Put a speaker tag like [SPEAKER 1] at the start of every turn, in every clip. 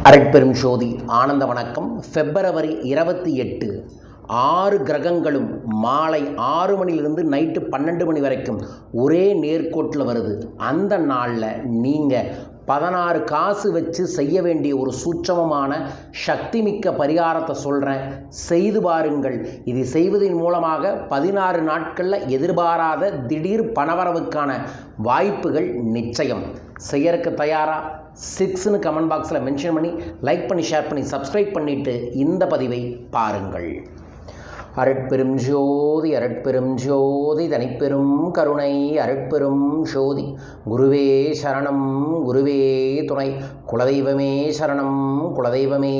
[SPEAKER 1] அரட்பெரும் ஜோதி ஆனந்த வணக்கம். பிப்ரவரி 28 6 கிரகங்களும் மாலை 6 மணிலிருந்து நைட்டு 12 மணி வரைக்கும் ஒரே நேர்கோட்டில் வருது. அந்த நாளில் நீங்கள் 16 காசு வச்சு செய்ய வேண்டிய ஒரு சூட்சமமான சக்திமிக்க பரிகாரத்தை சொல்கிறேன், செய்து பாருங்கள். இது செய்வதன் மூலமாக 16 நாட்களில் எதிர்பாராத திடீர் பணவரவுக்கான வாய்ப்புகள் நிச்சயம். செய்யறதுக்கு தயாராக 6ன்னு கமெண்ட் பாக்ஸில் மென்ஷன் பண்ணி லைக் பண்ணி ஷேர் பண்ணி சப்ஸ்கிரைப் பண்ணிவிட்டு இந்த பதிவை பாருங்கள். அரட்பெரும் ஜோதி அரட்பெரும் ஜோதி தனிப்பெரும் கருணை அரட்பெரும் ஜோதி. குருவே சரணம் குருவே துணை, குலதெய்வமே சரணம் குலதெய்வமே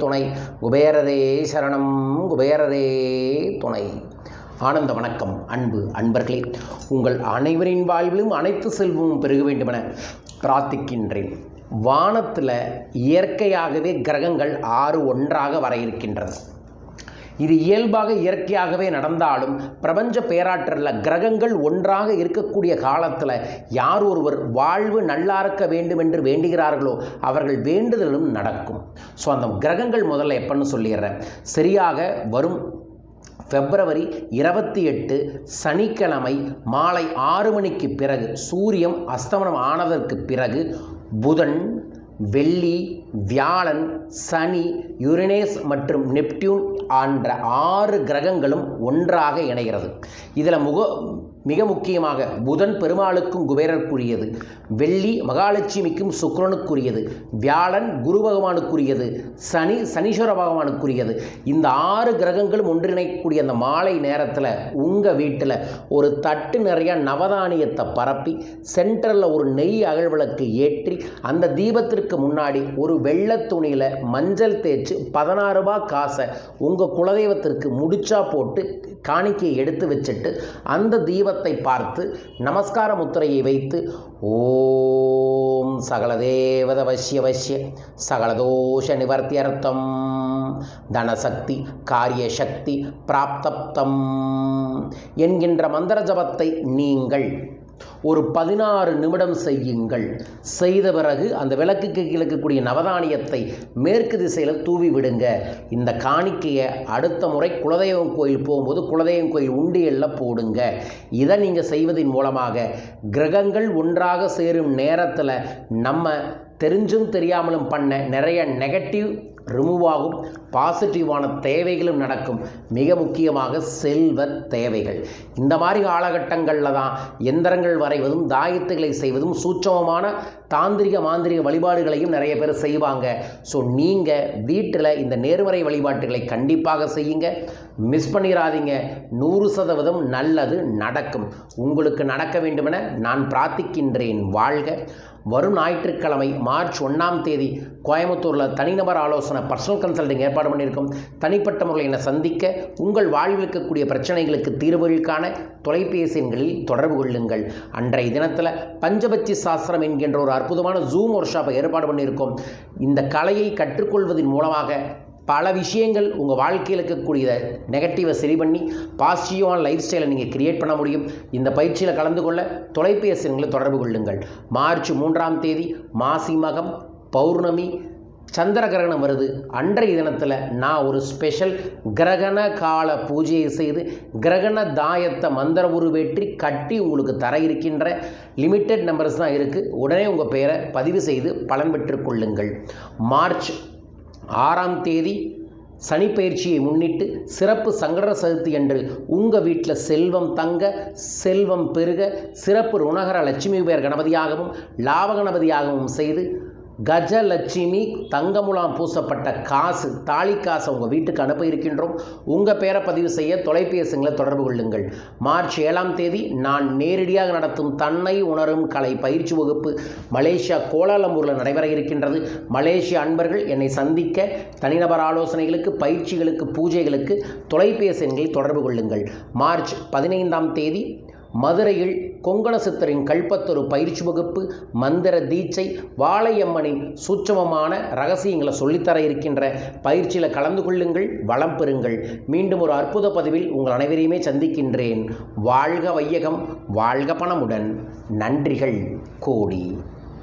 [SPEAKER 1] துணை, குபேரரே சரணம் குபேரரே துணை. ஆனந்த வணக்கம். அன்பு அன்பர்களே, உங்கள் அனைவரின் வாழ்விலும் அனைத்து செல்வமும் பெருக வேண்டுமென பிரார்த்திக்கின்றேன். வானத்தில் இயற்கையாகவே கிரகங்கள் 6 ஒன்றாக வர இருக்கின்றது. இது இயல்பாக இயற்கையாகவே நடந்தாலும் பிரபஞ்ச பேராற்றலில் கிரகங்கள் ஒன்றாக இருக்கக்கூடிய காலத்தில் யார் ஒருவர் வாழ்வு நல்லா இருக்க வேண்டும் என்று வேண்டுகிறார்களோ அவர்கள் வேண்டுதலும் நடக்கும். ஸோ அந்த கிரகங்கள் முதல்ல எப்பன்னு சொல்லிடுறேன். சரியாக வரும் பிப்ரவரி 28 சனிக்கிழமை மாலை 6 மணிக்கு பிறகு, சூரியன் அஸ்தமனம் ஆனதற்கு பிறகு, புதன், வெள்ளி, வியாழன், சனி, யுரேனஸ் மற்றும் நெப்டியூன் என்ற 6 கிரகங்களும் ஒன்றாக இணைகிறது. இதில் மிக முக்கியமாக புதன் பெருமாளுக்கும் குபேரருக்குரியது, வெள்ளி மகாலட்சுமிக்கும் சுக்கிரனுக்குரியது, வியாழன் குரு பகவானுக்குரியது, சனி சனீஸ்வர பகவானுக்குரியது. இந்த 6 கிரகங்களும் ஒன்றிணைக்கக்கூடிய அந்த மாலை நேரத்தில் உங்கள் வீட்டில் ஒரு தட்டு நிறைய நவதானியத்தை பரப்பி சென்டரில் ஒரு நெய் அகழ்விளக்கு ஏற்றி அந்த தீபத்திற்கு முன்னாடி ஒரு வெள்ளை துணியில் மஞ்சள் தேய்ச்சி 16 ரூபாய் காசை உங்கள் குலதெய்வத்திற்கு முடிச்சா போட்டு காணிக்கையை எடுத்து வச்சுட்டு அந்த தீபத்தை பார்த்து நமஸ்கார முத்திரையை வைத்து ஓம் சகலதேவத வசிய வசிய சகலதோஷ நிவர்த்தியர்த்தம் தனசக்தி காரியசக்தி பிராப்தப்தம் என்கின்ற மந்திர ஜபத்தை நீங்கள் ஒரு 16 நிமிடம் செய்யுங்கள். செய்த பிறகு அந்த விளக்குக்கு கிழக்கக்கூடிய நவதானியத்தை மேற்கு திசையில் தூவி விடுங்க. இந்த காணிக்கையை அடுத்த முறை குலதெய்வம் கோயில் போகும்போது குலதெய்வம் கோயில் உண்டியலில் போடுங்க. இதை நீங்கள் செய்வதன் மூலமாக கிரகங்கள் ஒன்றாக சேரும் நேரத்தில் நம்ம தெரிஞ்சும் தெரியாமலும் பண்ண நிறைய நெகட்டிவ் ரிமூவ் ஆகும், பாசிட்டிவான தேவைகளும் நடக்கும். மிக முக்கியமாக செல்வ தேவைகள். இந்த மாதிரி காலகட்டங்களில் தான் எந்திரங்கள் வரைவதும் தாயத்துகளை செய்வதும் சூட்சமமான தாந்திரிக மாந்திரிக வழிபாடுகளையும் நிறைய பேர் செய்வாங்க. ஸோ நீங்கள் வீட்டில் இந்த நேர்மறை வழிபாட்டுகளை கண்டிப்பாக செய்யுங்க, மிஸ் பண்ணிடாதீங்க. 100% நல்லது நடக்கும். உங்களுக்கு நடக்க வேண்டுமென நான் பிரார்த்திக்கின்றேன். வாழ்க. வரும் ஞாயிற்றுக்கிழமை மார்ச் 1ஆம் தேதி கோயம்புத்தூரில் தனிநபர் ஆலோசனை பர்சனல் கன்சல்டிங் ஏற்பாடு பண்ணியிருக்கோம். தனிப்பட்ட முறையில் என்னை சந்திக்க உங்கள் வாழ்வில் இருக்கக்கூடிய பிரச்சனைகளுக்கு தீர்வுகளுக்கான தொலைபேசி எண்களில் தொடர்பு கொள்ளுங்கள். அன்றைய தினத்தில் பஞ்சபட்சி சாஸ்திரம் என்கின்ற ஒரு அற்புதமான ஜூம் ஒர்க் ஷாப்பை ஏற்பாடு பண்ணியிருக்கோம். இந்த கலையை கற்றுக்கொள்வதன் மூலமாக பல விஷயங்கள் உங்கள் வாழ்க்கையில் இருக்கக்கூடிய நெகட்டிவை சரி பண்ணி பாசிட்டிவான லைஃப் ஸ்டைலை நீங்கள் கிரியேட் பண்ண முடியும். இந்த பயிற்சியில் கலந்து கொள்ள தொலைபேசி எண்களை தொடர்பு கொள்ளுங்கள். மார்ச் 3ஆம் தேதி மாசி மகம் பௌர்ணமி சந்திர கிரகணம் வருது. அன்றைய தினத்தில் நான் ஒரு ஸ்பெஷல் கிரகண கால பூஜையை செய்து கிரகண தாயத்தை மந்திர உருவேற்றி கட்டி உங்களுக்கு தர இருக்கின்ற லிமிட்டட் நம்பர்ஸ் தான் இருக்குது. உடனே உங்கள் பெயரை பதிவு செய்து பலன் பெற்றுக்கொள்ளுங்கள். மார்ச் 6ஆம் தேதி சனி பயிற்சியை முன்னிட்டு சிறப்பு சங்கட சதுர்த்தி அன்று உங்கள் வீட்டில் செல்வம் தங்க செல்வம் பெருக சிறப்பு ருணகர லட்சுமி குபேர கணபதியாகவும் லாப கணபதியாகவும் செய்து கஜலட்சுமி தங்கமுலாம் பூசப்பட்ட காசு தாலி காசை உங்கள் வீட்டுக்கு அனுப்ப இருக்கின்றோம். உங்கள் பேரை பதிவு செய்ய தொலைபேசிகளை தொடர்பு கொள்ளுங்கள். மார்ச் 7ஆம் தேதி நான் நேரடியாக நடத்தும் தன்னை உணரும் கலை பயிற்சி வகுப்பு மலேசியா கோலாலம்பூரில் நடைபெற இருக்கின்றது. மலேசிய அன்பர்கள் என்னை சந்திக்க தனிநபர் ஆலோசனைகளுக்கு பயிற்சிகளுக்கு பூஜைகளுக்கு தொலைபேசி எண்களில் தொடர்பு கொள்ளுங்கள். மார்ச் 15ஆம் தேதி மதுரையில் கொங்கண சித்தரின் கல்பத்தொரு பயிற்சி வகுப்பு மந்திர தீட்சை வாழையம்மனின் சூட்சமமான ரகசியங்களை சொல்லித்தர இருக்கின்ற பயிற்சியில் கலந்து கொள்ளுங்கள், வளம் பெறுங்கள். மீண்டும் ஒரு அற்புத பதிவில் உங்கள் அனைவரையுமே சந்திக்கின்றேன். வாழ்க வையகம், வாழ்க பணமுடன். நன்றிகள் கோடி.